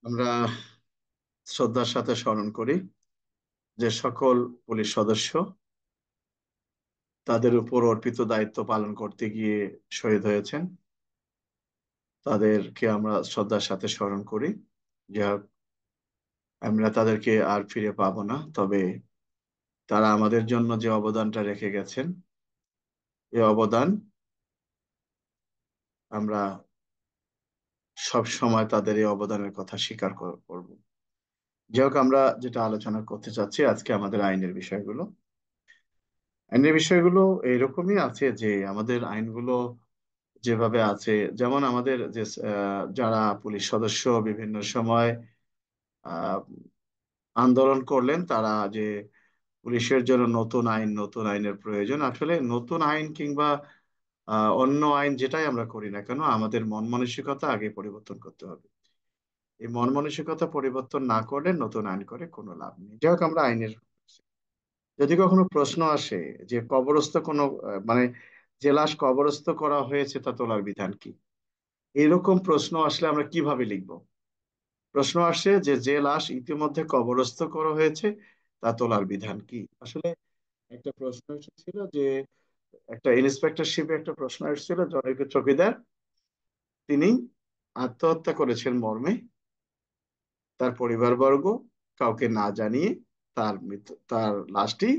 আমরা শ্রদ্ধার সাথে স্মরণ করি যে সকল পুলিশ সদস্য তাদের উপর অর্পিত দায়িত্ব পালন করতে গিয়ে শহীদ হয়েছেন। তাদেরকে আমরা শ্রদ্ধার সাথে স্মরণ করি। যে আমরা তাদেরকে আর ফিরে পাবো না, তবে তারা আমাদের জন্য যে অবদানটা রেখে গেছেন, এই অবদান আমরা সব সময় তাদের এই অবদানের কথা স্বীকার করব। যাই হোক, আমরা যেটা আলোচনা করতে চাচ্ছি আজকে আমাদের আইনের বিষয়গুলো এইরকমই আছে যে আমাদের আইনগুলো যেভাবে আছে, যেমন আমাদের যে যারা পুলিশ সদস্য বিভিন্ন সময় আহ, আন্দোলন করলেন, তারা যে পুলিশের জন্য নতুন আইনের প্রয়োজন। আসলে নতুন আইন কিংবা অন্য আইন যেটাই আমরা করি না কেন, আমাদের মন মানসিকতা আগে পরিবর্তন করতে হবে। এই মন মানসিকতা পরিবর্তন না করলে নতুন আইন করে কোনো লাভ নেই। যাই হোক, আমরা আইনের যদি কখনো প্রশ্ন আসে যে কবরস্থ কোনো মানে যে লাশ কবরস্থ করা হয়েছে তা তোলার বিধান কি, এরকম প্রশ্ন আসলে আমরা কিভাবে লিখব? প্রশ্ন আসে যে যে লাশ ইতিমধ্যে কবরস্থ করা হয়েছে তা তোলার বিধান কি। আসলে একটা প্রশ্ন এসেছিল যে একটা ইন্সপেক্টরশিপে একটা প্রশ্ন এসেছিল, জনৈক চৌকিদার তিনি আত্মহত্যা করেছেন মর্মে তার পরিবারবর্গ কাউকে না জানিয়ে তার লাশটি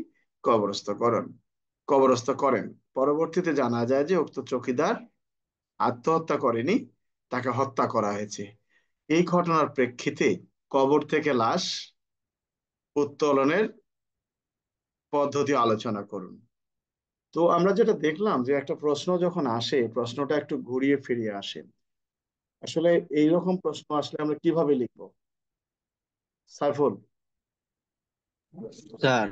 কবরস্থ করেন। পরবর্তীতে জানা যায় যে উক্ত চৌকিদার আত্মহত্যা করেনি, তাকে হত্যা করা হয়েছে। এই ঘটনার প্রেক্ষিতে কবর থেকে লাশ উত্তোলনের পদ্ধতি আলোচনা করুন। তো আমরা যেটা দেখলাম যে একটা প্রশ্ন যখন আসে, প্রশ্নটা একটু ঘুরিয়ে ফিরিয়ে আসে। আসলে এইরকম প্রশ্ন আসলে আমরা কিভাবে লিখবো, সাইফুল? স্যার,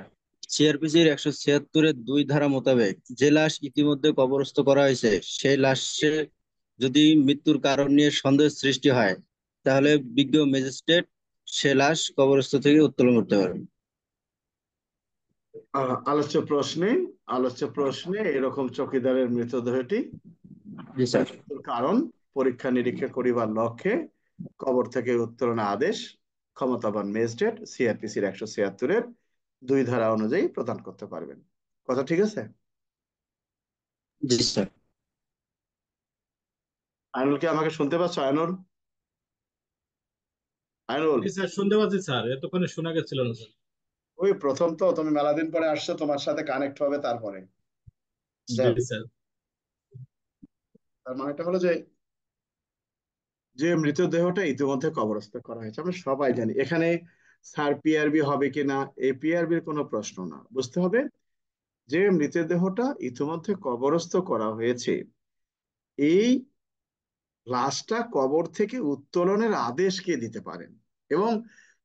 সিআরপিসির 176-এর 2 ধারা মোতাবেক যে লাশ ইতিমধ্যে কবরস্থ করা হয়েছে সেই লাশে যদি মৃত্যুর কারণ নিয়ে সন্দেহ সৃষ্টি হয়, তাহলে বিজ্ঞ ম্যাজিস্ট্রেট সে লাশ কবরস্থ থেকে উত্তোলন করতে পারবেন। আহ, আলোচ্য প্রশ্নে আলোচ্য প্রশ্নে এরকম চৌকিদারের মৃতদেহটি জি স্যার। মৃত্যুর কারণ পরীক্ষা নিরীক্ষা করিবার লক্ষ্যে কবর থেকে উত্তোলনের আদেশ ক্ষমতাবান ম্যাজিস্ট্রেট সিআরপিসির 176-এর 2 ধারা অনুযায়ী প্রদান করতে পারবেন। কথা ঠিক আছে? জি স্যার। আইনুল, কি আমাকে শুনতে পাচ্ছ? আইনুল, আইনুল। জি স্যার, শুনতে পাচ্ছি স্যার, এতক্ষণে শোনা গেছিল না স্যার। ওই প্রথম তো তুমি মেলা দিন পরে আসছো, তোমার সাথে কানেক্ট হবে তারপরে। জি যাও। স্যার। তার মানেটা হলো যে যে মৃতদেহটা ইতিমধ্যে কবরস্থ করা হয়েছে, আমরা সবাই জানি। এখানে স্যার পিআরবি হবে কিনা, এই পিআরবির কোনো প্রশ্ন না। বুঝতে হবে যে মৃতদেহটা ইতিমধ্যে কবরস্থ করা হয়েছে, এই লাশটা কবর থেকে উত্তোলনের আদেশ কে দিতে পারেন, এবং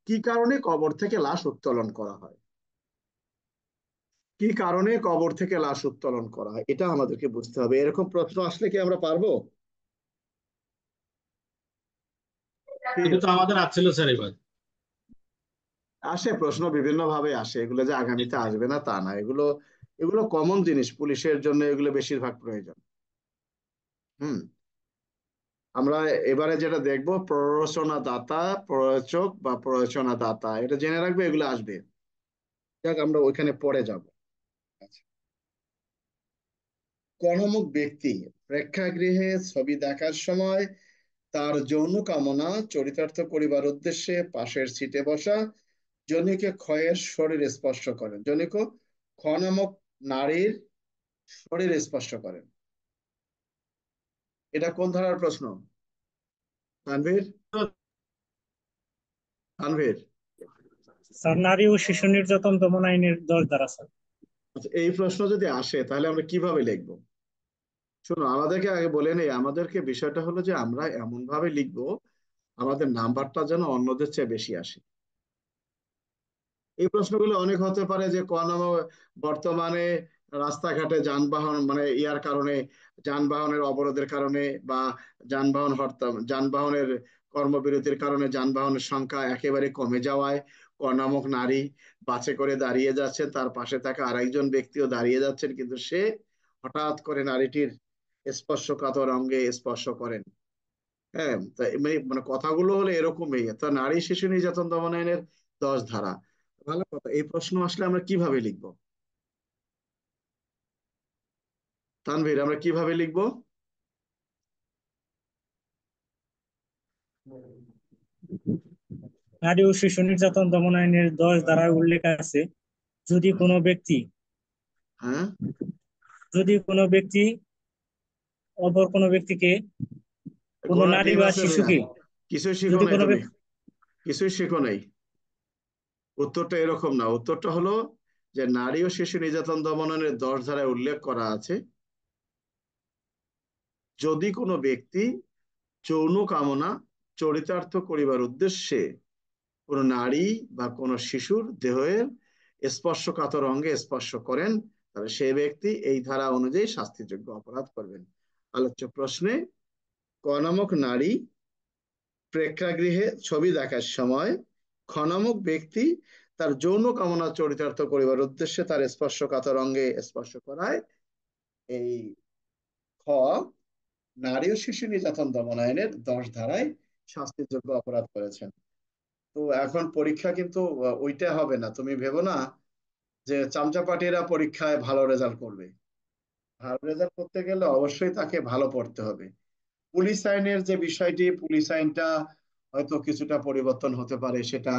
কি কারণে কবর থেকে লাশ উত্তোলন করা হয়, কি কারণে কবর থেকে লাশ উত্তোলন করা হয়, এটা আমাদেরকে বুঝতে হবে। এরকম প্রশ্ন আসলে কি আমরা পারবো? কি এটা তো আমাদের আসছিল স্যার এবার। আসে প্রশ্ন, বিভিন্ন ভাবে আসে, এগুলো যে আগামীতে আসবে না তা না। এগুলো এগুলো কমন জিনিস, পুলিশের জন্য এগুলো বেশিরভাগ প্রয়োজন। হুম। আমরা এবারে যেটা দেখবো, প্ররোচনা দাতা, প্রয়োজক বা প্ররোচনা দাতা, এটা জেনে রাখবে, এগুলো আসবে। যাক, আমরা ওইখানে পরে যাব। আচ্ছা। কর্মমুখ ব্যক্তি প্রেক্ষাগৃহে ছবি দেখার সময় তার যৌন কামনা চরিতার্থ করিবার উদ্দেশ্যে পাশের সিটে বসা জনৈকে ক্ষয়ের শরীর স্পর্শ করেন। জনৈক খ নামক নারীর শরীর স্পর্শ করেন। এটা কোন ধারার প্রশ্ন, তানভীর? তানভীর, স্যার, নারী ও শিশু নির্যাতন দমন আইনের 10 ধারা স্যার। আচ্ছা, এই প্রশ্ন যদি আসে তাহলে আমরা কিভাবে লিখবো? শোনো, আমাদেরকে আগে বলে নেই, আমাদেরকে বিষয়টা হলো যে আমরা এমন ভাবে লিখবো আমাদের নাম্বারটা যেন অন্যদের চেয়ে বেশি আসে। এই প্রশ্নগুলো অনেক হতে পারে যে কোন বর্তমানে রাস্তাঘাটে যানবাহন মানে ইয়ার কারণে, যানবাহনের অবরোধের কারণে বা যানবাহনের কর্মবিরতির কারণে যানবাহনের সংখ্যা একেবারে কমে যাওয়ায় ক নামক নারী বাসে করে দাঁড়িয়ে যাচ্ছেন, তার পাশে থাকা আরেকজন ব্যক্তিও দাঁড়িয়ে যাচ্ছেন, কিন্তু সে হঠাৎ করে নারীটির স্পর্শকাতর অঙ্গে স্পর্শ করেন। হ্যাঁ, মানে কথাগুলো হলো এরকমই। তো নারী শিশু নির্যাতন দমন আইনের 10 ধারা, ভালো কথা। এই প্রশ্ন আসলে আমরা কিভাবে লিখবো তানভীর, আমরা কিভাবে লিখবো? নারী ও শিশু নির্যাতন দমন আইনের 10 ধারায় উল্লেখ আছে, যদি কোনো ব্যক্তি হ্যাঁ, যদি কোনো ব্যক্তি অপর কোনো ব্যক্তিকে, কোনো ঘোড়ার নারী ডিম বা আছে ভাইয়া, শিশুকে, কিছুই শিখো যদি নাই কোনো তুমি, ব্যক্তি কিছুই শিখো নাই। উত্তরটা এরকম না, উত্তরটা হলো যে নারী ও শিশু নির্যাতন দমন আইনের 10 ধারায় উল্লেখ করা আছে, যদি কোনো ব্যক্তি যৌন কামনা চরিতার্থ করিবার উদ্দেশ্যে কোনো নারী বা কোনো শিশুর দেহের স্পর্শকাতর অঙ্গে স্পর্শ করেন, তাহলে সেই ব্যক্তি এই ধারা অনুযায়ী শাস্তিযোগ্য অপরাধ করবেন। আলোচ্য প্রশ্নে ক নামক নারী প্রেক্ষাগৃহে ছবি দেখার সময় খ নামক ব্যক্তি তার যৌন কামনা চরিতার্থ করিবার উদ্দেশ্যে তার স্পর্শকাতর অঙ্গে স্পর্শ করায়, এই খ নারী ও শিশু নির্যাতন দমন আইনের 10 ধারায় শাস্তিযোগ্য অপরাধ করেছেন। তো এখন পরীক্ষা কিন্তু ওইটা হবে না, তুমি ভেবো না যে চামচাপাটিরা পরীক্ষায় ভালো রেজাল্ট করবে। ভালো রেজাল্ট করতে গেলে অবশ্যই তাকে ভালো পড়তে হবে। পুলিশ আইনের যে বিষয়টি, পুলিশ আইনটা হয়তো কিছুটা পরিবর্তন হতে পারে, সেটা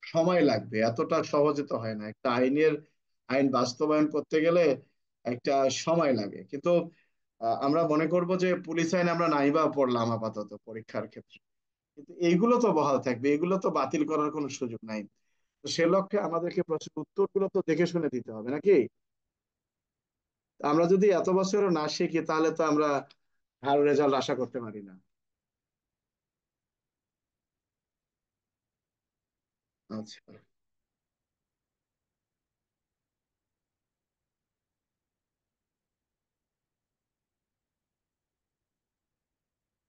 সময় লাগবে, এতটা সহজে তো হয় না। একটা আইন বাস্তবায়ন করতে গেলে একটা সময় লাগে। কিন্তু আমরা মনে করব যে পুলিশ আইন আমরা নাইবা পড়লাম আপাতত পরীক্ষার ক্ষেত্রে, কিন্তু এইগুলো তো বহাল থাকবে, এগুলো তো বাতিল করার কোনো সুযোগ নাই। তো সে লক্ষ্যে আমাদেরকে প্রশ্নের উত্তরগুলো তো দেখে শুনে দিতে হবে নাকি? আমরা যদি এত বছরও না শিখি তাহলে তো আমরা ভালো রেজাল্ট আশা করতে পারি না। আচ্ছা,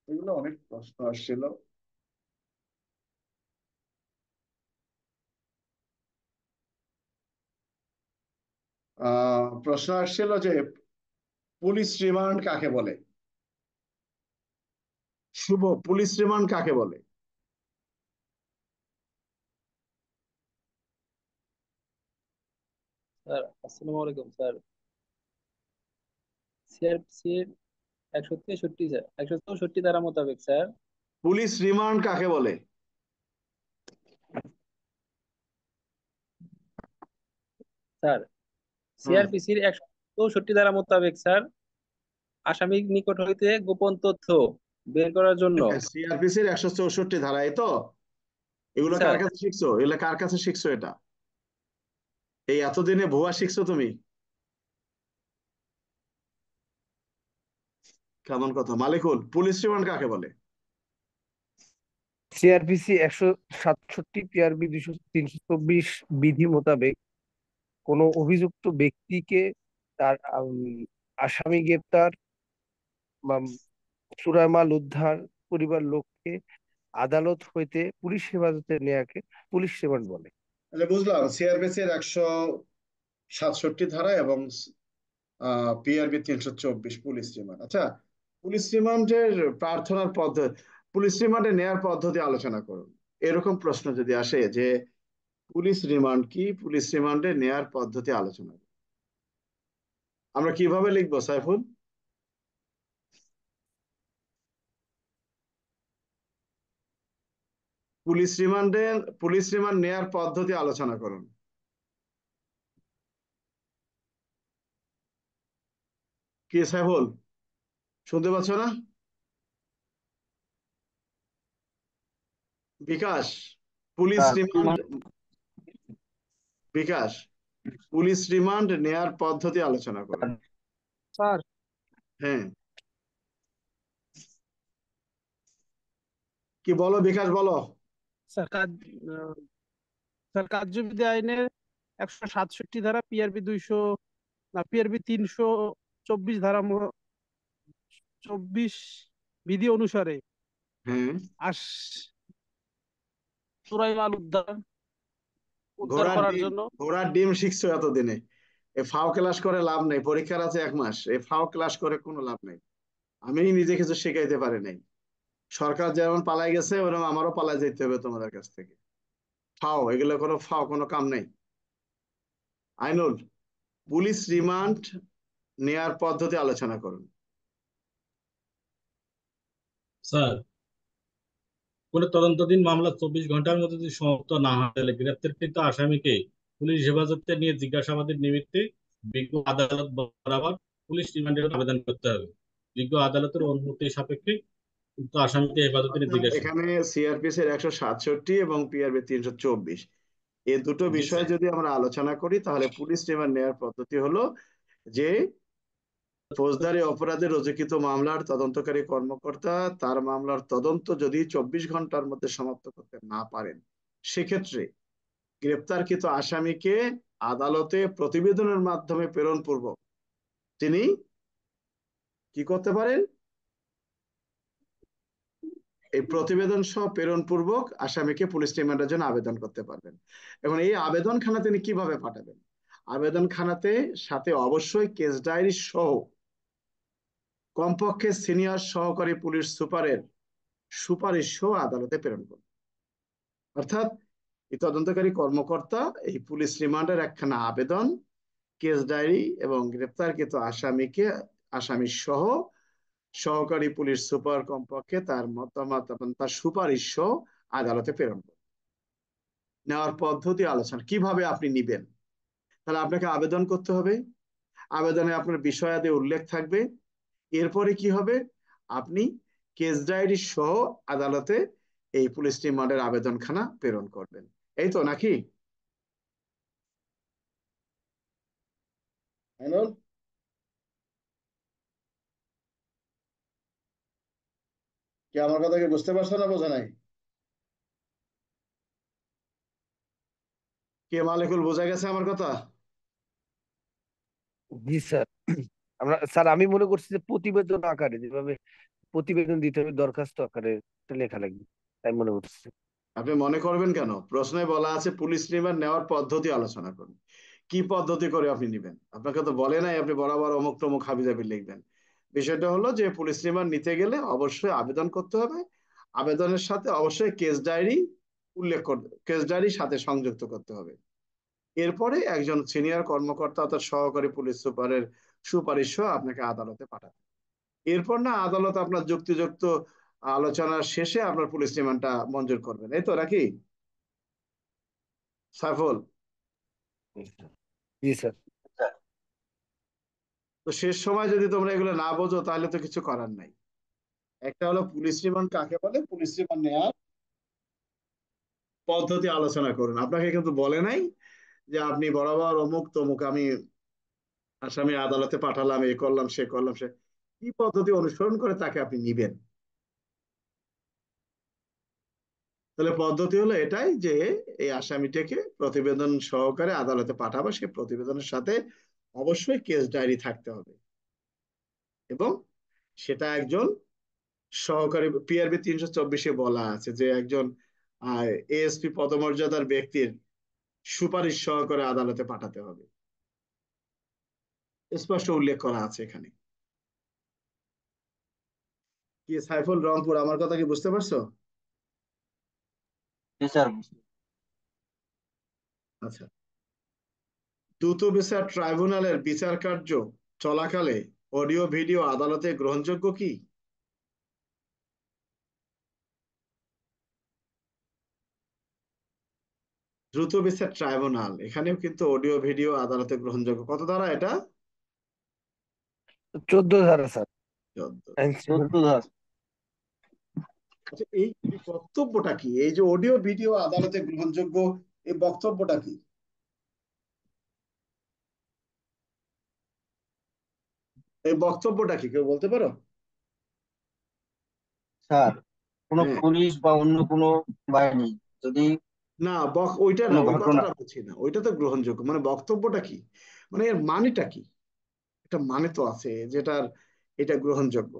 এগুলো অনেক প্রশ্ন আসছিল। প্রশ্ন আসছিল যে পুলিশ রিমান্ড কাকে বলে? শুভ, পুলিশ রিমান্ড কাকে বলে? স্যার আসসালামু আলাইকুম স্যার। সিআরপিসির 163 স্যার, 164 ধারা মোতাবেক স্যার। পুলিশ রিমান্ড কাকে বলে? স্যার হ্যাঁ, সিআরপিসির 164 ধারা মোতাবেক স্যার, আসামির নিকট হইতে গোপন তথ্য বের করার জন্য। সিআরপিসির 164 ধারা, এই তো? এগুলো কার স্যার কাছে শিখছো? এগুলো কার কাছে শিখছো এটা? এই এতদিনে ভুয়া শিখছো তুমি? কেমন কথা মালিকুল, পুলিশ রিমান্ড কাকে বলে? সিআরপিসি 167, পিআরবি 324 বিধি মোতাবেক কোনো অভিযুক্ত ব্যক্তিকে তার আসামি গ্রেপ্তার বা চোরাই মাল উদ্ধার করিবার লক্ষ্যে আদালত হইতে পুলিশ হেফাজতে নেয়াকে পুলিশ রিমান্ড বলে। তাহলে বুঝলাম সিআরপিসির 167 ধারা এবং পিআরবি 324 পুলিশ রিমান্ড। আচ্ছা, পুলিশ রিমান্ডের প্রার্থনার পদ্ধতি, পুলিশ রিমান্ডে নেয়ার পদ্ধতি আলোচনা করুন। এরকম প্রশ্ন যদি আসে যে পুলিশ রিমান্ড কি, পুলিশ রিমান্ডে নেয়ার পদ্ধতি আলোচনা করুন, আমরা কিভাবে লিখবো সাইফুল? পুলিশ রিমান্ড নেয়ার পদ্ধতি আলোচনা করুন। কি সাইফুল, শুনতে পাচ্ছ না? বিকাশ, পুলিশ স্যার রিমান্ড, বিকাশ, পুলিশ রিমান্ড নেয়ার পদ্ধতি আলোচনা করুন। স্যার হ্যাঁ, কি বলো বিকাশ, বলো। স্যার আহ, স্যার কার্যবিধি আইনের 167 ধারা, পিআরবি 324 ধারা 24 বিধি অনুসারে হ্যাঁ, আস চোরাই মাল উদ্ধার উদ্ধার ঘোড়ার করার ডিম, জন্য। ঘোড়ার ডিম শিখছো এতদিনে, এ ফাও ক্লাস করে লাভ নেই, পরীক্ষার আছে 1 মাস, এই ফাও ক্লাস করে কোনো লাভ নেই। আমি নিজে কিছু শেখাইতে পারি নাই। সরকার যেমন পালাই গেছে ওরকম আমারও পালাই যেতে হবে তোমাদের কাছ থেকে। ফাও, এগুলো কোনো ফাও কোনো কাম নেই। আইনুল, পুলিশ রিমান্ড নেয়ার পদ্ধতি আলোচনা করুন। স্যার, কোনো তদন্তাধীন মামলা 24 ঘন্টার মধ্যে যদি সমাপ্ত না হয় তাহলে গ্রেপ্তারকৃত আসামিকে পুলিশ হেফাজতে নিয়ে জিজ্ঞাসাবাদের নিমিত্তে বিজ্ঞ আদালত বরাবর পুলিশ রিমান্ডের আবেদন করতে হবে। বিজ্ঞ আদালতের অনুমতি সাপেক্ষে উক্ত আসামিকে হেফাজতে নিয়ে অর্থাৎ জিজ্ঞাসা। এখানে সিআরপিসি এর 167 এবং পিআরবি 324, এই দুটো জি বিষয় স্যার। যদি আমরা আলোচনা করি তাহলে পুলিশ রিমান্ড নেওয়ার পদ্ধতি হলো যে ফৌজদারি অপরাধে রুজুকৃত মামলার তদন্তকারী কর্মকর্তা তার মামলার তদন্ত যদি 24 ঘন্টার মধ্যে সমাপ্ত করতে না পারেন, সেক্ষেত্রে গ্রেপ্তারকৃত আসামিকে আদালতে প্রতিবেদনের মাধ্যমে প্রেরণ পূর্বক তিনি কি করতে পারেন, এই প্রতিবেদন সহ প্রেরণ পূর্বক আসামিকে পুলিশ রিমান্ডের জন্য আবেদন করতে পারবেন। এখন এই আবেদনখানা তিনি কিভাবে পাঠাবেন? আবেদনখানাতে সাথে অবশ্যই কেস ডায়েরি সহ কমপক্ষে সিনিয়র সহকারী পুলিশ সুপারের সুপারিশ সহ আদালতে প্রেরণ করবেন। অর্থাৎ এই তদন্তকারী কর্মকর্তা এই পুলিশ রিমান্ডের একখানা আবেদন, কেস ডায়েরি এবং গ্রেপ্তারকৃত আসামি সহ সহকারী পুলিশ সুপার কমপক্ষে তার মতামত এবং তার সুপারিশ সহ আদালতে প্রেরণ করবেন। নেওয়ার পদ্ধতি আলোচনা, কিভাবে আপনি নিবেন? তাহলে আপনাকে আবেদন করতে হবে, আবেদনে আপনার বিষয়াদি উল্লেখ থাকবে। এরপরে কি হবে, আপনি কেস ডায়েরি সহ আদালতে এই পুলিশ রিমান্ডের আবেদনখানা প্রেরণ করবেন। এই তো নাকি? আইনুল, কি আমার কথা কি বুঝতে পারছো না বোঝা নাই? কে মালিকুল, বোঝা গেছে আমার কথা? জি স্যার। স্যার আমি মনে করছি যে প্রতিবেদন আকারে যেভাবে প্রতিবেদন দিতে হবে দরখাস্ত আকারে এটা লেখা লাগবে, তাই মনে করছি। আপনি মনে করবেন কেন? প্রশ্নে বলা আছে পুলিশ রিমান্ড নেওয়ার পদ্ধতি আলোচনা করুন। কি পদ্ধতি করে আপনি নিবেন? আপনাকে তো বলে নাই আপনি বরাবর অমুক টমুক হাবিজাবি লিখবেন। বিষয়টা হলো যে পুলিশ রিমান্ড নিতে গেলে অবশ্যই আবেদন করতে হবে, আবেদনের সাথে অবশ্যই কেস ডায়েরি উল্লেখ করতে, কেস ডায়েরি সাথে সংযুক্ত করতে হবে। এরপরে একজন সিনিয়র কর্মকর্তা অর্থাৎ সহকারী পুলিশ সুপারের সুপারিশ সহ আপনাকে আদালতে পাঠাবে। এরপর না আদালত আপনার যুক্তিযুক্ত আলোচনার শেষে আপনার পুলিশ রিমান্ডটা মঞ্জুর করবেন। এই তো নাকি সাইফুল? জি স্যার। তো শেষ সময় যদি তোমরা এগুলো না বোঝো তাহলে তো কিছু করার নাই। একটা হলো পুলিশ রিমান্ড কাকে বলে, পুলিশ রিমান্ড নেওয়ার পদ্ধতি আলোচনা করুন। আপনাকে কিন্তু বলে নাই যে আপনি বরাবর অমুক তমুক আমি আসামি আদালতে পাঠালাম, এ করলাম সে করলাম সে, কি পদ্ধতি অনুসরণ করে তাকে আপনি নিবেন। তাহলে পদ্ধতি হলো এটাই যে এই আসামিটাকে প্রতিবেদন সহকারে আদালতে পাঠাবো, সে প্রতিবেদনের সাথে অবশ্যই কেস ডায়েরি থাকতে হবে এবং সেটা একজন সহকারী, পিআরবি 324-এ বলা আছে যে একজন এএসপি পদমর্যাদার ব্যক্তির সুপারিশ সহকারে আদালতে পাঠাতে হবে, স্পষ্ট উল্লেখ করা আছে এখানে। কি সাইফুল রংপুর, আমার কথা কি বুঝতে পারছো? জি স্যার। আচ্ছা, দ্রুত বিচার ট্রাইব্যুনালের বিচার কার্য চলাকালে অডিও ভিডিও আদালতে গ্রহণযোগ্য কি? দ্রুত বিচার ট্রাইব্যুনাল, এখানেও কিন্তু অডিও ভিডিও আদালতে গ্রহণযোগ্য। কত ধারা এটা? 14 ধারা স্যার। 14। আইন চোদ্দ শৃঙ্খলা- ধারা। আচ্ছা, এই এই বক্তব্যটা কি, এই যে অডিও ভিডিও আদালতে গ্রহণযোগ্য, এই বক্তব্যটা কি? এই বক্তব্যটা কি কেউ বলতে পারো? স্যার, কোনো হ্যাঁ, পুলিশ বা অন্য কোনো বাহিনী যদি না ওইটা না, কোনো ওই ঘটনা, কথাটা বলছি না, ওইটা তো গ্রহণযোগ্য, মানে বক্তব্যটা কি, মানে এর মানেটা কি? একটা মানে তো আছে যেটার এটা গ্রহণযোগ্য,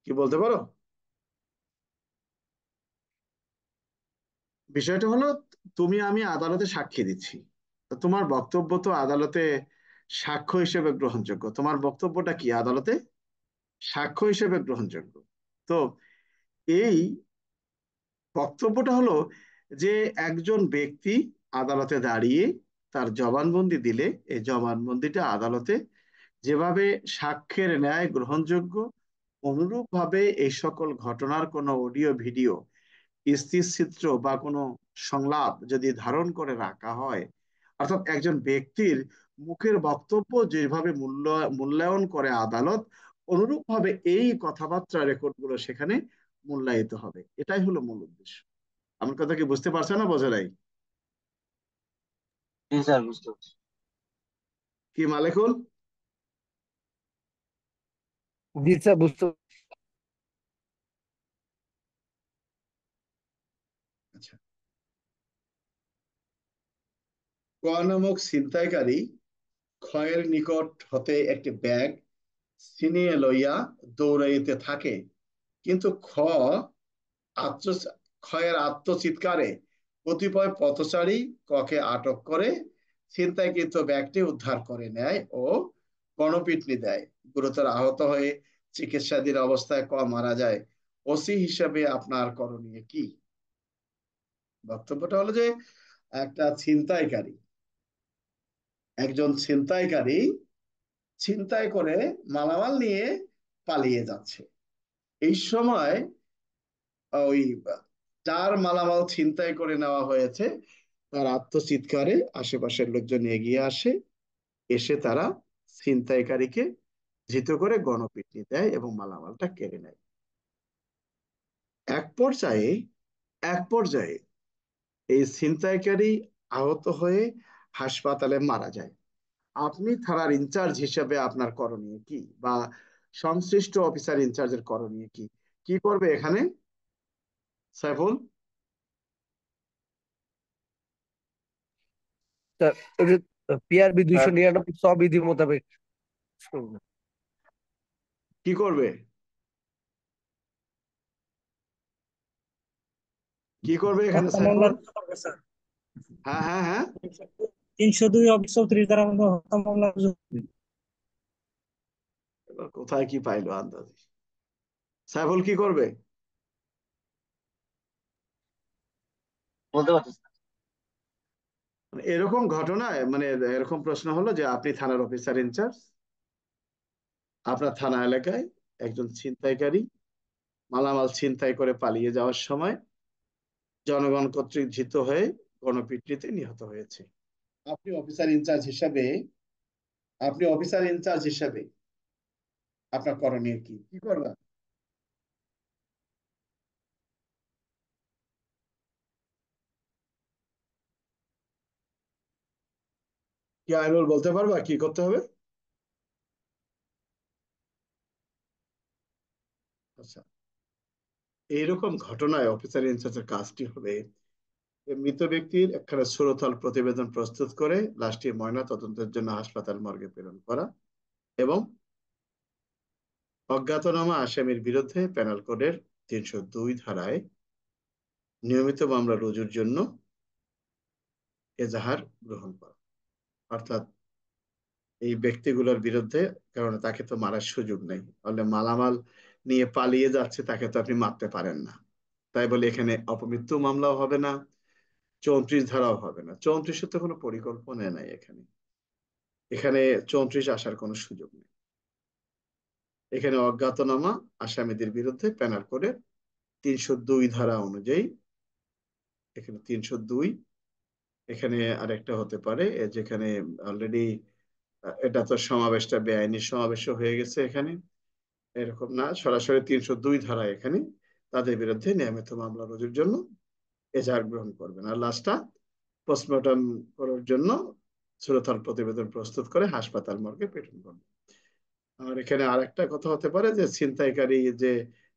কি বলতে পারো? বিষয়টা হলো তুমি আমি আদালতে সাক্ষী দিচ্ছি, তো তোমার বক্তব্য তো আদালতে সাক্ষ্য হিসেবে গ্রহণযোগ্য। তোমার বক্তব্যটা কি আদালতে? সাক্ষ্য হিসেবে গ্রহণযোগ্য। তো এই বক্তব্যটা হলো যে একজন ব্যক্তি আদালতে দাঁড়িয়ে তার জবানবন্দি দিলে এই জবানবন্দিটা আদালতে যেভাবে সাক্ষ্যের ন্যায় গ্রহণযোগ্য, অনুরূপভাবে এই সকল ঘটনার কোনো অডিও ভিডিও, স্থিরচিত্র বা কোনো সংলাপ যদি ধারণ করে রাখা হয়, অর্থাৎ একজন ব্যক্তির মুখের বক্তব্য যেভাবে মূল্যায়ন করে আদালত, অনুরূপভাবে এই কথাবার্তা রেকর্ডগুলো সেখানে মূল্যায়িত হবে। এটাই হলো মূল উদ্দেশ্য। আমার কথা কি বুঝতে পারছে না, বোঝা নাই? জি স্যার, বুঝতে পারছি। কি মালেকুল? জি স্যার, বুঝতে। আচ্ছা, ক নামক ছিনতাইকারী ক্ষয়ের নিকট হতে একটি ব্যাগ ছিনিয়ে লইয়া দৌড়াইতে থাকে, কিন্তু আত্ম ক্ষয়ের আত্মচিৎকারে কতিপয় পথচারী ককে আটক করে ছিনতাইকৃত ব্যাগটি উদ্ধার করে নেয় ও গণপিটুনি দেয়। গুরুতর আহত হয়ে চিকিৎসাধীন অবস্থায় মারা যায়। ওসি হিসাবে আপনার করণীয় কি? বক্তব্যটা হলো যে একজন ছিনতাইকারী ছিনতাই করে মালামাল নিয়ে পালিয়ে যাচ্ছে। এই সময় ওই যার মালামাল ছিনতাই করে নেওয়া হয়েছে তার আত্মচিৎকারে আশেপাশের লোকজন এগিয়ে আসে, এসে তারা ছিনতাইকারীকে ধৃত করে গণপিটুনি দেয় এবং মালামালটা কেড়ে নেয়। এক পর্যায়ে এক পর্যায়ে এই ছিনতাইকারী আহত হয়ে হাসপাতালে মারা যায়। আপনি থানার ইনচার্জ হিসেবে আপনার করণীয় কি, বা সংশ্লিষ্ট অফিসার ইনচার্জের করণীয় কি? কি করবে এখানে সাইফুল? স্যার, ওই যে পিআরবি 299 সবিধি মোতাবেক শুনবেন। কি করবে? কি করবে এখানে হত্যা মামলা সাইফুল? রুজু করবে স্যার। হ্যাঁ, হ্যাঁ, হ্যাঁ। 302 ধারা মতো হত্যা মামলা রুজু করবে। এবার কোথায় কি পাইলো আন্দাজ? সাইফুল কি করবে? বলতে পারছি স্যার। মানে এরকম ঘটনায়, মানে এরকম প্রশ্ন হলো যে আপনি থানার অফিসার ইনচার্জ, আপনার থানা এলাকায় একজন ছিনতাইকারী মালামাল ছিনতাই করে পালিয়ে যাওয়ার সময় জনগণ কর্তৃক ধৃত হয়ে গণপিটুনিতে নিহত হয়েছে। আপনি অফিসার ইনচার্জ হিসাবে আপনি অফিসার ইনচার্জ হিসাবে আপনার করণীয় কি, কি করবেন? কি আইনুল বলতে পারবা কি করতে হবে? আচ্ছা, এইরকম ঘটনায় অফিসার ইনচার্জের কাজটি হবে মৃত ব্যক্তির একখানা সুরতহাল প্রতিবেদন প্রস্তুত করে লাশটি ময়না তদন্তের জন্য হাসপাতাল মর্গে প্রেরণ করা এবং অজ্ঞাতনামা আসামির বিরুদ্ধে পেনাল কোডের 302 ধারায় নিয়মিত মামলা রুজুর জন্য এজাহার গ্রহণ করা। অর্থাৎ এই ব্যক্তিগুলোর বিরুদ্ধে, কারণ তাকে তো মারার সুযোগ নেই, তাহলে মালামাল নিয়ে পালিয়ে যাচ্ছে, তাকে তো আপনি মারতে পারেন না। তাই বলে এখানে অপমৃত্যু মামলাও হবে না, 34 ধারাও হবে না। 34-এর তো কোনো পরিকল্পনা নাই এখানে। এখানে 34 আসার কোনো সুযোগ নেই। এখানে অজ্ঞাতনামা আসামিদের বিরুদ্ধে পেনাল কোডের 302 ধারা অনুযায়ী, এখানে 302, এখানে আরেকটা হতে পারে যেখানে অলরেডি এটা তো সমাবেশটা বেআইনি সমাবেশ হয়ে গেছে এখানে, এরকম না, সরাসরি 302 ধারা এখানে তাদের বিরুদ্ধে নিয়মিত মামলা রুজুর জন্য এজাহার গ্রহণ করবেন। আর লাস্টটা পোস্টমর্টম করার জন্য সুরতহাল প্রতিবেদন প্রস্তুত করে হাসপাতাল মর্গে প্রেরণ করবেন। আর এখানে আরেকটা কথা হতে পারে যে ছিনতাইকারী যে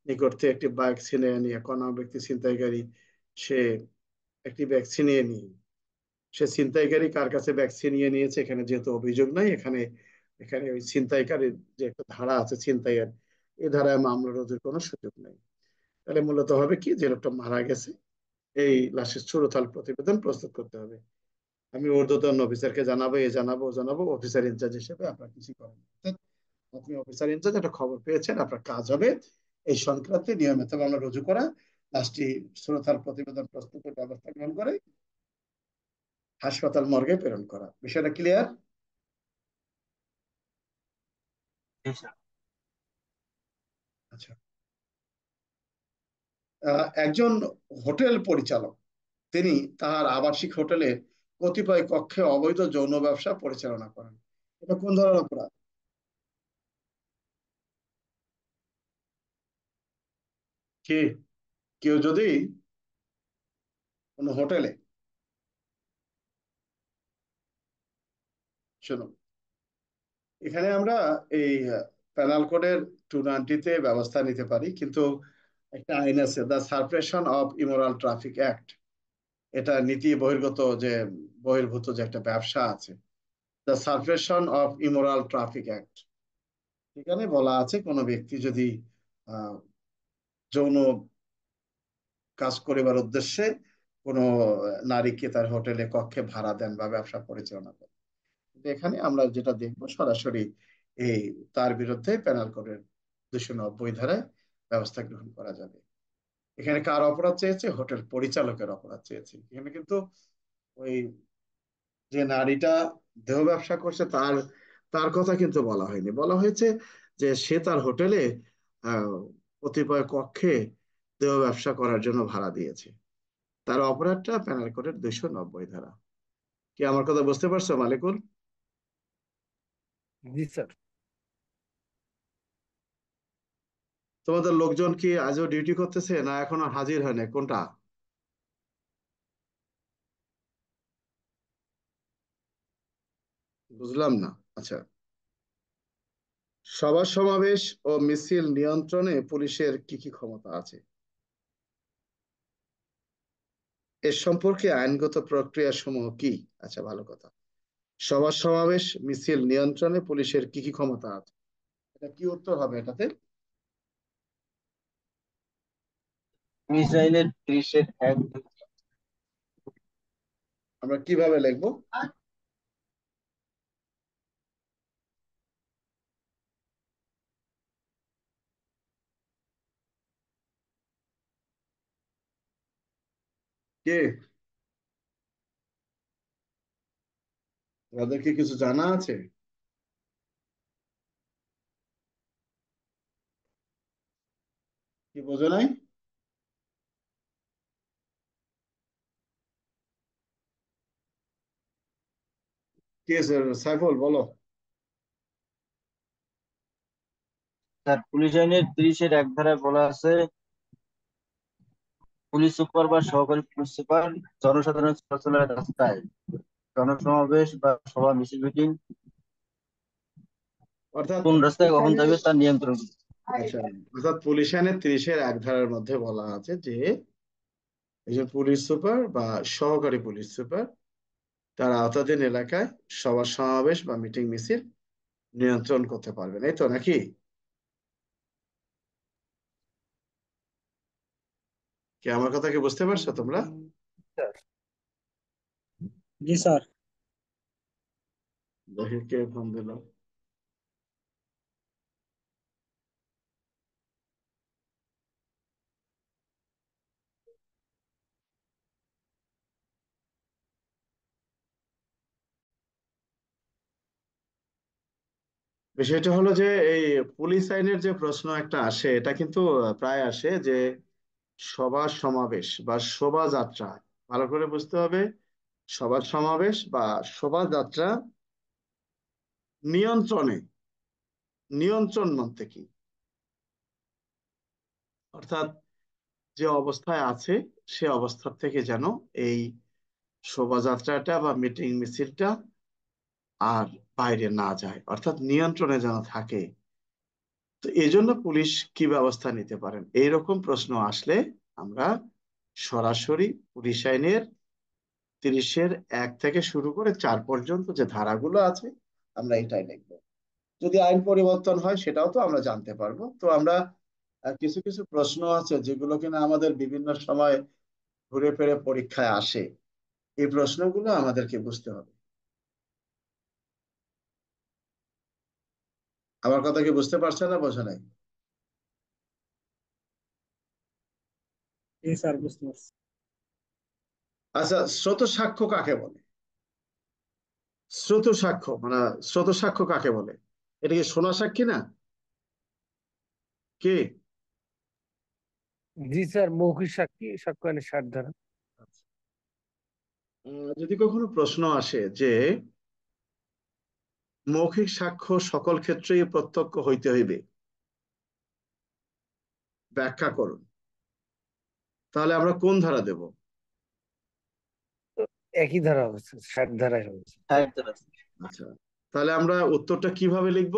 নিকট থেকে একটি বাইক ছিনিয়ে নিয়ে, কোন ব্যক্তি ছিনতাইকারী সে একটি ব্যাগ ছিনিয়ে নিয়ে, সে ছিনতাইকারী কার কাছে ব্যাগ ছিনিয়ে নিয়েছে এখানে যেহেতু অভিযোগ নাই, এখানে এখানে ওই ছিনতাইকারীর যে একটা ধারা আছে ছিনতাইয়ের, এই ধারায় মামলা রুজুর কোনো সুযোগ নেই। তাহলে মূলত হবে কি, যে লোকটা মারা গেছে এই লাশের সুরতহাল প্রতিবেদন প্রস্তুত করতে হবে। আমি ঊর্ধ্বতন অফিসারকে জানাবো, এ জানাবো, ও জানাবো, অফিসার ইনচার্জ হিসেবে আপনার কিছু করেন না। অর্থাৎ আপনি অফিসার ইনচার্জ, একটা খবর পেয়েছেন, আপনার কাজ হবে এই সংক্রান্তে নিয়মিত মামলা রুজু করা, লাস্টে শ্রোতার প্রতিবেদন প্রস্তুতের ব্যবস্থা গ্রহণ করে হাসপাতাল মর্গে প্রেরণ করা। বিষয়টা ক্লিয়ার? জি স্যার। আচ্ছা। একজন হোটেল পরিচালক তিনি তার আবাসিক হোটেলে কতিপয় কক্ষে অবৈধ যৌন ব্যবসা পরিচালনা করেন। এটা কোন ধরনের অপরাধ? কি কেউ যদি কোনো হোটেলে, শুনুন, এখানে আমরা এই পেনাল কোডের 290-তে ব্যবস্থা নিতে পারি, কিন্তু একটা আইন আছে, the suppression of immoral traffic act. এটা নীতি বহির্গত, যে বহির্ভূত যে একটা ব্যবসা আছে, the suppression of immoral traffic act. এখানে বলা আছে কোনো ব্যক্তি যদি আহ যৌন কাজ করিবার উদ্দেশ্যে কোনো নারীকে তার হোটেলে কক্ষে ভাড়া দেন বা ব্যবসা পরিচালনা করেন, কিন্তু এখানে আমরা যেটা দেখবো সরাসরি এই তার বিরুদ্ধে পেনাল কোডের 290 ধারায় ব্যবস্থা গ্রহণ করা যাবে। এখানে কার অপরাধ চেয়েছে? হোটেল পরিচালকের অপরাধ চেয়েছে। এখানে কিন্তু ওই যে নারীটা দেহ ব্যবসা করছে তার তার কথা কিন্তু বলা হয়নি, বলা হয়েছে যে সে তার হোটেলে আহ কতিপয় কক্ষে দেহ ব্যবসা করার জন্য ভাড়া দিয়েছে। তার অপরাধটা পেনাল কোডের 290 ধারা। কি আমার কথা বুঝতে পারছো মালিকুল? জি স্যার। তোমাদের লোকজন কি আজও ডিউটি করতেছে না এখনো হাজির হয়নি, কোনটা? বুঝলাম না। আচ্ছা, সভা সমাবেশ ও মিছিল নিয়ন্ত্রণে পুলিশের কি কি ক্ষমতা আছে এর সম্পর্কে আইনগত প্রক্রিয়া সমূহ কি? আচ্ছা, ভালো কথা। সভা সমাবেশ মিছিল নিয়ন্ত্রণে পুলিশের কি কি ক্ষমতা আছে, এটা কি উত্তর হবে এটাতে? পুলিশ আইনের 30-1। আমরা কিভাবে লিখবো? কে, তাদের কি কিছু জানা আছে? কি বোঝো নাই? কে, সাইফুল বলো। স্যার, পুলিশ আইনের 30-1 ধারায় বলা আছে, পুলিশ সুপার বা সহকারী পুলিশ সুপার জনসাধারণের চলাচলের রাস্তায় জনসমাবেশ বা সভা মিছিল মিটিং অর্থাৎ কোন রাস্তায় পুলিশ কখন আইনের, যাবে তার নিয়ন্ত্রণ। আচ্ছা, অর্থাৎ পুলিশ আইনের 30-1 ধারার মধ্যে বলা আছে যে একজন পুলিশ সুপার বা সহকারী পুলিশ সুপার তার আওতাধীন এলাকায় সভা সমাবেশ বা মিটিং মিছিল নিয়ন্ত্রণ করতে পারবেন, এই তো নাকি? কি আমার কথা কি বুঝতে পারছো তোমরা? স্যার, জি স্যার। দেখি কে ফোন দিল। বিষয়টা হলো যে এই পুলিশ আইনের যে প্রশ্ন একটা আসে, এটা কিন্তু প্রায় আসে যে সভা সমাবেশ বা শোভাযাত্রা, ভালো করে বুঝতে হবে, সভা সমাবেশ বা শোভাযাত্রা নিয়ন্ত্রণে, নিয়ন্ত্রণ বলতে কি? অর্থাৎ যে অবস্থায় আছে সে অবস্থা থেকে যেন এই শোভাযাত্রাটা বা মিটিং মিছিলটা আর বাইরে না যায়, অর্থাৎ নিয়ন্ত্রণে যেন থাকে। তো এই জন্য পুলিশ কি ব্যবস্থা নিতে পারেন, এইরকম প্রশ্ন আসলে আমরা সরাসরি পুলিশ আইনের 30-1 থেকে শুরু করে 4 পর্যন্ত যে ধারাগুলো আছে আমরা এটাই লিখবো। যদি আইন পরিবর্তন হয় সেটাও তো আমরা জানতে পারবো। তো আমরা কিছু কিছু প্রশ্ন আছে যেগুলো কিনা আমাদের বিভিন্ন সময় ঘুরে ফিরে পরীক্ষায় আসে, এই প্রশ্নগুলো আমাদেরকে বুঝতে হবে। আমার কথা কি বুঝতে পারছেন না বোঝা নাই? জি স্যার, বুঝতে পারছি। আচ্ছা, স্রোত সাক্ষ্য কাকে বলে? স্রোত সাক্ষ্য মানে স্রোত সাক্ষ্য কাকে বলে? এটা কি শোনা সাক্ষী না কি? জি স্যার, মৌখিক সাক্ষী, সাক্ষ্য আইনের 60 ধারা। যদি কখনো প্রশ্ন আসে যে মৌখিক সাক্ষ্য সকল ক্ষেত্রেই প্রত্যক্ষ হইতে হইবে, ব্যাখ্যা করুন, তাহলে আমরা কোন ধারা দেব? তো একই ধারা হবে স্যার, 60 ধারায় হবে স্যার। আচ্ছা, তাহলে আমরা উত্তরটা কিভাবে লিখব?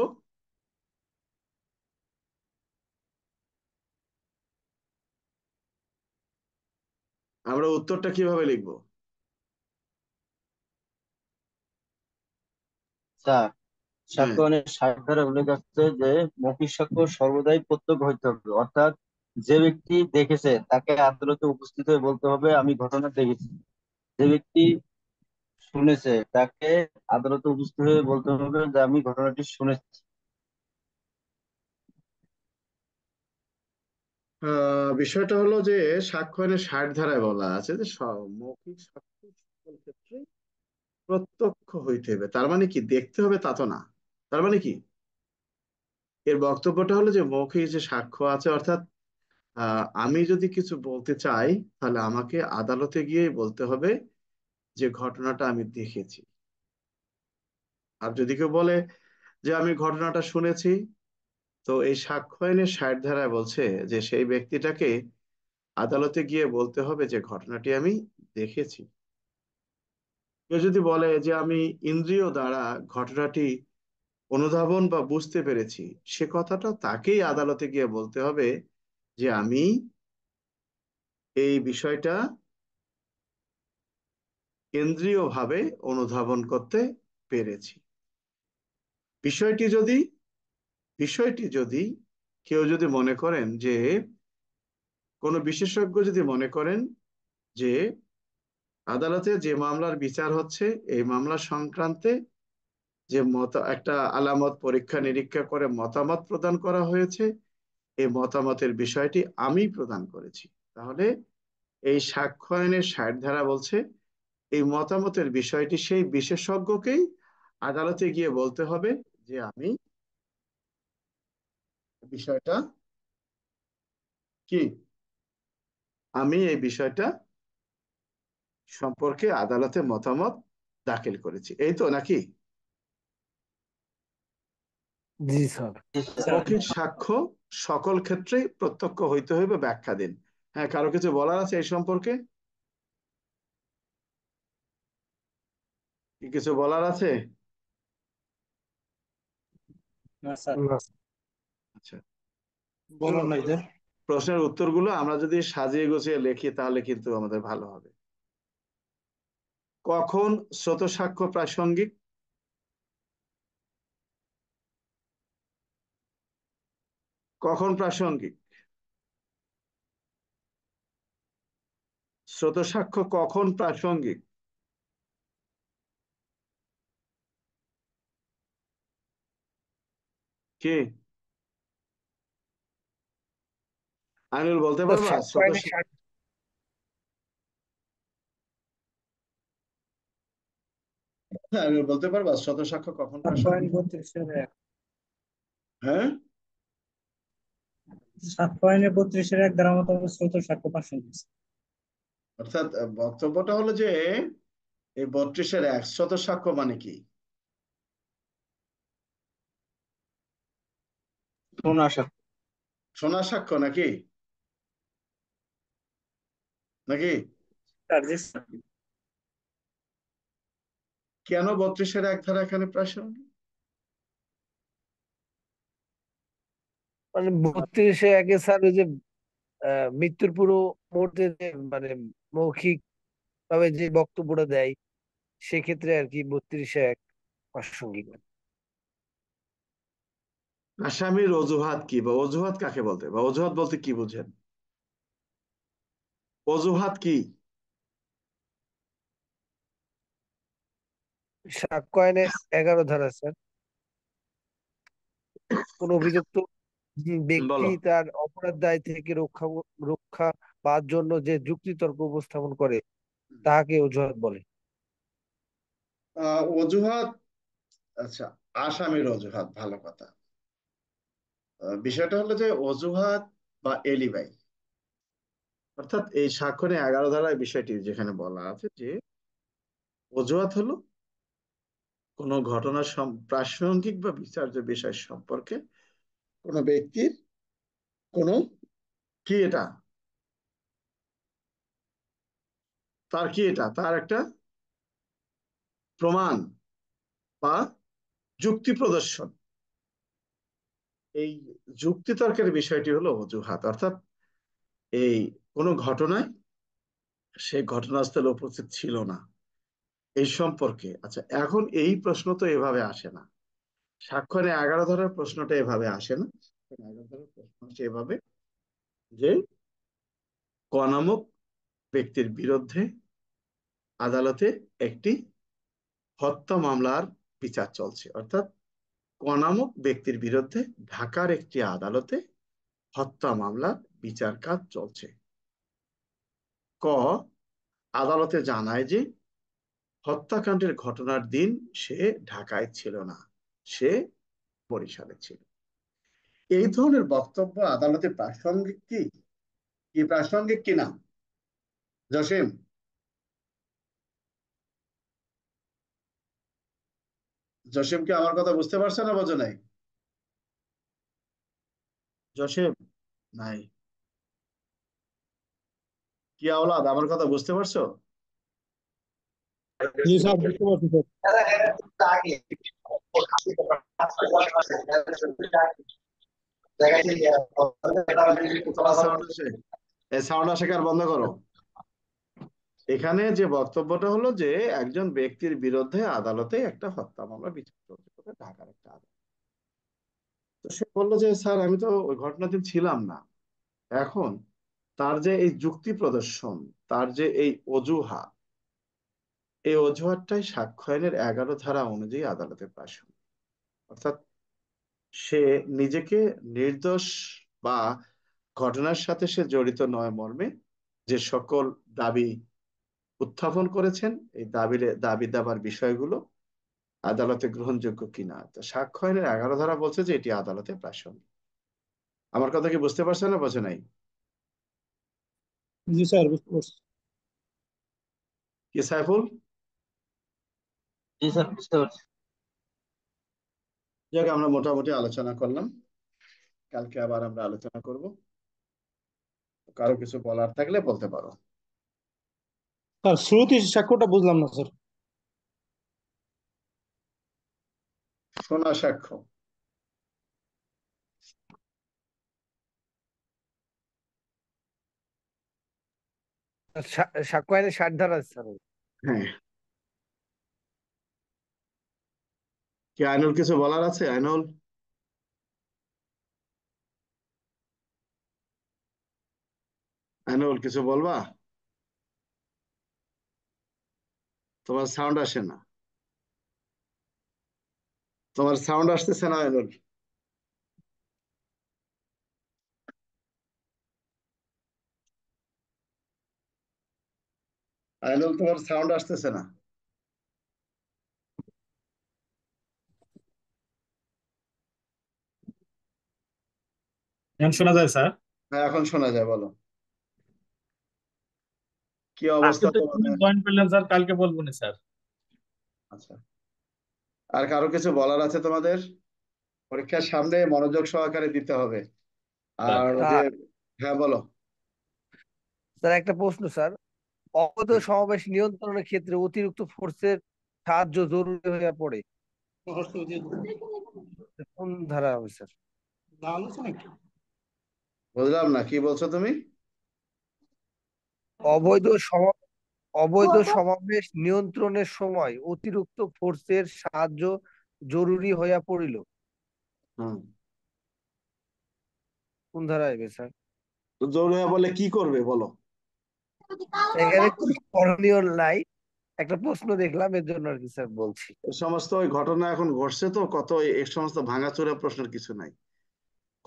আমরা উত্তরটা কিভাবে লিখব? স্যার, হ্যাঁ, সাক্ষ্য আইনের 60 ধারায় উল্লেখ আছে যে মৌখিক সাক্ষ্য সর্বদাই প্রত্যক্ষ হইতে হবে, অর্থাৎ যে ব্যক্তি দেখেছে তাকে আদালতে উপস্থিত হয়ে বলতে হবে আমি ঘটনা দেখেছি। যে ব্যক্তি শুনেছে তাকে আদালতে উপস্থিত হয়ে বলতে হবে যে আমি ঘটনাটি শুনেছি। বিষয়টা হলো যে সাক্ষ্য আইনের 60 ধারায় বলা আছে যে মৌখিক সাক্ষ্য সকল ক্ষেত্রে প্রত্যক্ষ হইতে হবে, তার মানে কি দেখতে হবে তা তো না। তার মানে কি, এর বক্তব্যটা হলো যে মৌখিক যে সাক্ষ্য আছে, অর্থাৎ আমি যদি কিছু বলতে চাই তাহলে আমাকে আদালতে গিয়ে বলতে হবে যে ঘটনাটা আমি দেখেছি। আর যদি কেউ বলে যে আমি ঘটনাটা শুনেছি, তো এই সাক্ষ্য আইনের 60 ধারায় বলছে যে সেই ব্যক্তিটাকে আদালতে গিয়ে বলতে হবে যে ঘটনাটি আমি দেখেছি। কেউ যদি বলে যে আমি ইন্দ্রিয় দ্বারা ঘটনাটি অনুধাবন বা বুঝতে পেরেছি, সে কথাটা তাকেই আদালতে গিয়ে বলতে হবে যে আমি এই বিষয়টা ইন্দ্রিয়ভাবে অনুধাবন করতে পেরেছি। বিষয়টি যদি বিষয়টি যদি কেউ যদি মনে করেন যে কোনো বিশেষজ্ঞ যদি মনে করেন যে আদালতে যে মামলার বিচার হচ্ছে এই মামলা সংক্রান্তে যে একটা আলামত পরীক্ষা নিরীক্ষা করে মতামত প্রদান করা হয়েছে, এই মতামতের বিষয়টি আমি প্রদান করেছি, তাহলে এই সাক্ষ্য আইনের 60 ধারা বলছে এই মতামতের বিষয়টি সেই বিশেষজ্ঞকেই আদালতে গিয়ে বলতে হবে যে বিষয়টা কি আমি এই বিষয়টা সম্পর্কে আদালতে মতামত দাখিল করেছি, এই তো নাকি? জি স্যার। স্যার, মৌখিক সাক্ষ্য সকল ক্ষেত্রেই প্রত্যক্ষ হইতে হইবে, ব্যাখ্যা দিন। হ্যাঁ, কারো কিছু বলার আছে এই সম্পর্কে? কি কিছু বলার আছে? না স্যার, না, আচ্ছা, বলার নাই যে। প্রশ্নের উত্তরগুলো আমরা যদি সাজিয়ে গুছিয়ে লিখি তাহলে কিন্তু আমাদের ভালো হবে। কখন স্রোত সাক্ষ্য প্রাসঙ্গিক? কখন প্রাসঙ্গিক? স্রোত সাক্ষ্য কখন প্রাসঙ্গিক? কি আইনুল বলতে তো পারবা সাক্ষ্য স্রোত আইনের 60। আইনুল বলতে পারবা স্রোত সাক্ষ্য কখন সাক্ষ্য আইন প্রাসঙ্গিক? 32-এর 1। হ্যাঁ, সাক্ষ্য আইনের 32-এর 1 ধারা মোতাবেক স্রোত সাক্ষ্য প্রাসঙ্গিক। অর্থাৎ বক্তব্যটা হলো যে এই 32-এর 1 স্রোত সাক্ষ্য মানে কি? শোনা সাক্ষ্য। শোনা সাক্ষ্য নাকি নাকি স্যার, জি স্যার। কেন 32-এর 1 ধারা এখানে প্রাসঙ্গিক? মানে 32-এ 1 স্যার, ওই যে মৃত্যুর পুরো মুহূর্তে যে মানে মৌখিক ভাবে যে বক্তব্যটা দেয়, সেক্ষেত্রে আর কি 32-এ 1 প্রাসঙ্গিক। আসামির অজুহাত কি, বা অজুহাত কাকে বলতে, বা অজুহাত বলতে কি বুঝেন? অজুহাত কি? সাক্ষ্য আইনে 11 ধারা স্যার। কোন অভিযুক্ত ব্যক্তি বলো। তার অপরাধ দায় থেকে রক্ষা পাওয়ার জন্য যে যুক্তিতর্ক উপস্থাপন করে তাহাকে অজুহাত বলে। অজুহাত, আচ্ছা, আসামির অজুহাত, ভালো কথা। বিষয়টা হলো যে অজুহাত বা এলিবাই, অর্থাৎ এই স্বাক্ষরে 11 ধারায় বিষয়টি যেখানে বলা আছে যে অজুহাত হলো কোনো ঘটনার প্রাসঙ্গিক বা বিচার্য বিষয় সম্পর্কে কোনো ব্যক্তির কোনো কি এটা তার কি এটা তার একটা প্রমাণ বা যুক্তি প্রদর্শন। এই যুক্তিতর্কের বিষয়টি হলো অজুহাত, অর্থাৎ এই কোনো ঘটনায় সে ঘটনাস্থলে উপস্থিত ছিল না এই সম্পর্কে। আচ্ছা, এখন এই প্রশ্ন তো এভাবে আসে না, স্বাক্ষরে 11 ধারার প্রশ্নটা এভাবে আসে না। 11 ধারার প্রশ্ন হচ্ছে এভাবে যে ক নামক ব্যক্তির বিরুদ্ধে আদালতে একটি হত্যা মামলার বিচার চলছে, অর্থাৎ ক নামক ব্যক্তির বিরুদ্ধে ঢাকার একটি আদালতে হত্যা মামলার বিচার কাজ চলছে। ক আদালতে জানায় যে হত্যাকাণ্ডের ঘটনার দিন সে ঢাকায় ছিল না, সে বরিশালে ছিল। এই ধরনের বক্তব্য আদালতে প্রাসঙ্গিক কি কি প্রাসঙ্গিক কিনা? জসিম, জসিম কি আমার কথা বুঝতে পারছে না? বোঝো নাই? জসিম নাই? কি আওলাদ, আমার কথা বুঝতে পারছো? জি স্যার, বুঝতে পারছি স্যার। তোমার সাউন্ড আসে, এই সাউন্ড আসাকে বন্ধ করো। এখানে যে বক্তব্যটা হলো যে একজন ব্যক্তির বিরুদ্ধে আদালতে একটা হত্যা মামলা বিচার চলছে, কোথায়? ঢাকার একটা আদালত। তো সে বললো যে স্যার আমি তো ওই ঘটনার দিন ছিলাম না। এখন তার যে এই যুক্তি প্রদর্শন, তার যে এই অজুহাত, এই অজুহাতটাই সাক্ষ্য আইনের 11 ধারা অনুযায়ী আদালতে প্রাসঙ্গিক। অর্থাৎ সে নিজেকে নির্দোষ বা ঘটনার সাথে সে জড়িত নয় মর্মে যে সকল দাবি উত্থাপন করেছেন, এই দাবি দাবার বিষয়গুলো আদালতে গ্রহণযোগ্য কিনা। তো সাক্ষ্য আইনের 11 ধারা বলছে যে এটি আদালতে প্রাসঙ্গিক। আমার কথা কি বুঝতে পারছো না বোঝো নাই? জি স্যার, বুঝতে পারছি। কি সাইফুল? জি স্যার, বুঝতে পারছি। যাক, আমরা মোটামুটি আলোচনা করলাম, কালকে আবার আমরা আলোচনা করব। কারো কিছু বলার থাকলে বলতে পারো। স্যার, শ্রুতি সাক্ষ্যটা বুঝলাম না স্যার। শোনা সাক্ষ্য, সাক্ষ্য আইনে 60 ধারা আছে স্যার। হ্যাঁ। কি আইনুল কিছু বলার আছে? আইনুল, আইনুল কিছু বলবা? তোমার সাউন্ড আসে না, তোমার সাউন্ড আসতেছে না আইনুল। আইনুল, তোমার সাউন্ড আসতেছে না। এখন শোনা যায় স্যার? হ্যাঁ, এখন শোনা যায়, বলো কি আজকে অবস্থা তো তোমাদের? জয়েন করলেন স্যার, কালকে বলবো না স্যার। আচ্ছা, আর কারো কিছু বলার আছে তোমাদের? পরীক্ষার সামনে মনোযোগ সহকারে দিতে হবে। স্যার, আর যে, স্যার হ্যাঁ বলো। স্যার, একটা প্রশ্ন স্যার। অবৈধ সমাবেশ নিয়ন্ত্রণের ক্ষেত্রে অতিরিক্ত ফোর্সের সাহায্য জরুরি হয়ে পড়ে কোন ধারা হবে স্যার? বুঝলাম না, কি বলছো তুমি? অবৈধ সম অবৈধ সমাবেশ নিয়ন্ত্রণের সময় অতিরিক্ত ফোর্সের সাহায্য জরুরি হইয়া পড়িল হুম। কোন ধারা হবে স্যার? তো জরুরি বলে কি করবে বলো? এখানে কোনো করণীয় নাই, একটা প্রশ্ন দেখলাম, এর জন্য আর কি স্যার বলছি। এই সমস্ত ওই ঘটনা এখন ঘটছে তো কত, এই সমস্ত ভাঙাচোরা প্রশ্নের কিছু নাই।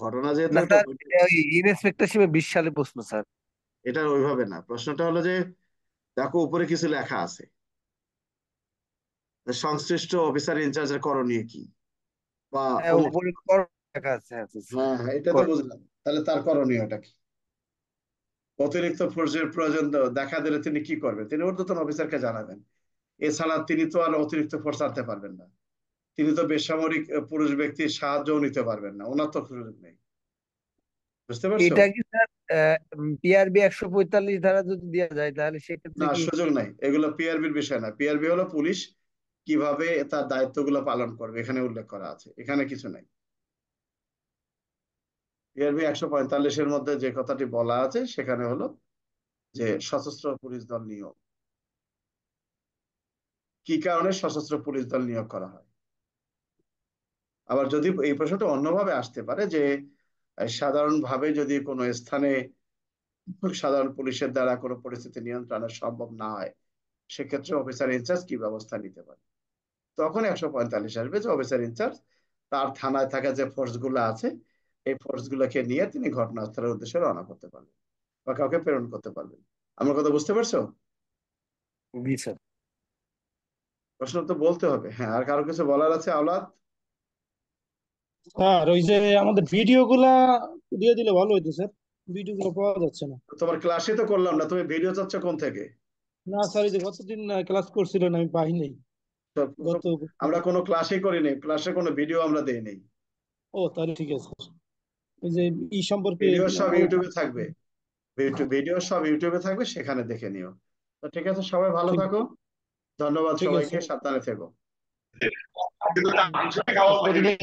ঘটনা যেহেতু না একটা স্যার, ওই ইনস্পেক্টরশিপে 20 সালে প্রশ্ন স্যার। এটা ওইভাবে না, প্রশ্নটা হলো যে দেখো উপরে কিছু লেখা আছে, যে সংশ্লিষ্ট অফিসার ইনচার্জের করণীয় কি, বা হ্যাঁ, অমুক। উপরে কর লেখা আছে, আছে স্যার। হ্যাঁ হ্যাঁ, এটা তো বুঝলাম, তাহলে তার করণীয়টা কি? অতিরিক্ত ফোর্সের প্রয়োজন দেখা দিলে তিনি কি করবেন? তিনি ঊর্ধ্বতন অফিসারকে জানাবেন। এছাড়া তিনি তো আর অতিরিক্ত ফোর্স আনতে পারবেন না। তিনি তো বেসামরিক পুরুষ ব্যক্তির সাহায্যও নিতে পারবেন না, ওনার তো সুযোগ নেই। বুঝতে পারছো? এটা কি স্যার পিআরবি 145 ধারা যদি দেওয়া যায় তাহলে সেক্ষেত্রে না, কি? সুযোগ নাই, এগুলো পিআরবির বিষয় না। পিআরবি হলো পুলিশ কিভাবে তার দায়িত্বগুলো পালন করবে, এখানে উল্লেখ করা আছে, এখানে কিছু নাই। পিআরবি 145-এর মধ্যে যে কথাটি বলা আছে সেখানে হলো যে সশস্ত্র পুলিশ দল নিয়োগ, কি কারণে সশস্ত্র পুলিশ দল নিয়োগ করা হয়। আবার যদি এই প্রশ্নটা অন্যভাবে আসতে পারে যে সাধারণভাবে যদি কোনো স্থানে সাধারণ পুলিশের দ্বারা কোনো পরিস্থিতি নিয়ন্ত্রণ সম্ভব না হয়, সেক্ষেত্রে অফিসার ইনচার্জ কি ব্যবস্থা নিতে পারে, তখন 145 আসবে যে অফিসার ইনচার্জ তার থানায় থাকা যে ফোর্স গুলো আছে এই ফোর্স গুলোকে নিয়ে তিনি ঘটনাস্থলের উদ্দেশ্যে রওনা করতে পারবেন বা কাউকে প্রেরণ করতে পারবেন। আমার কথা বুঝতে পারছো? জি স্যার। প্রশ্ন তো বলতে হবে। হ্যাঁ, আর কারো কিছু বলার আছে আওলাদ? স্যার ওই যে আমাদের ভিডিও গুলা দিয়ে দিলে ভালো হইতো স্যার, ভিডিও গুলো পাওয়া যাচ্ছে না। তোমার ক্লাসে তো করলাম না, তুমি ভিডিও চাচ্ছ কোন থেকে? না স্যার, এই যে গতদিন ক্লাস করছিলেন আমি পাই নাই। তো গত আমরা কোনো ক্লাসই করিনি, ক্লাসে কোনো ভিডিও আমরা দেই নেই। ও তাহলে ঠিক আছে। ওই যে ই সম্পর্কে ভিডিও সব ইউটিউবে থাকবে, ভিডিও সব ইউটিউবে থাকবে, সেখানে দেখে নিও। তো ঠিক আছে, সবাই ভালো ঠিক থাকো। ধন্যবাদ ঠিক আছে। সবাইকে, সাবধানে থেকো। প্রতিদিন